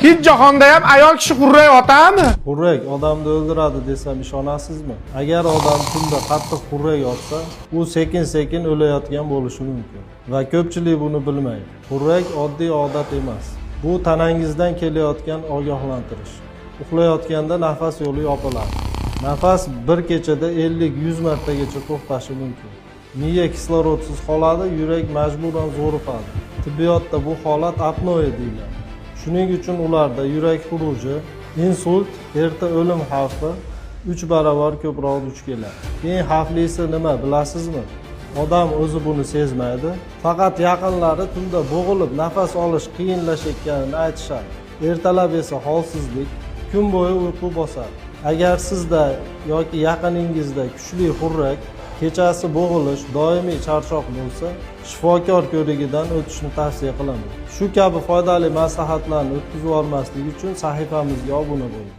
Hech jahonda ham ayol kishi xurrak otami? Xurrak odamni o'ldiradi desam ishonasizmi? Agar odam tunda qattiq xurrak otsa, u sekin-sekin o'layotgan bo'lishi mumkin va ko'pchilik buni bilmaydi. Xurrak oddiy odat emas. Bu tanangizdan kelayotgan ogohlantirish. Uxlayotganda nafas yo'li yopiladi. Nafas bir kechada 50-100 martagacha to'xtashi mumkin. Miya kislorodsiz qoladi, yurak majburan zo'riqadi. Tibbiyotda bu holat apnoe deyiladi. Shuning uchun ularda yurak xuruji, insult, erta o'lim xavfi 3 barobar ko'proq duch keladi. Eng xavflisi nima bilasizmi? Odam o'zi buni sezmaydi, faqat yaqinlari tunda bo'g'ilib nafas olish qiyinlashayotganini aytishadi. Ertalab esa holsizlik, kun bo'yi uyqu bosadi. Agar sizda yoki yaqiningizda kuchli xurrak, kechasi bo'g'ilish, doimiy charchoq bo'lsa, shifokor ko'rigidan o'tishni tavsiya qilaman. Shu kabi foydali maslahatlarni o'tkazib olmaslik uchun sahifamizga obuna bo'ling.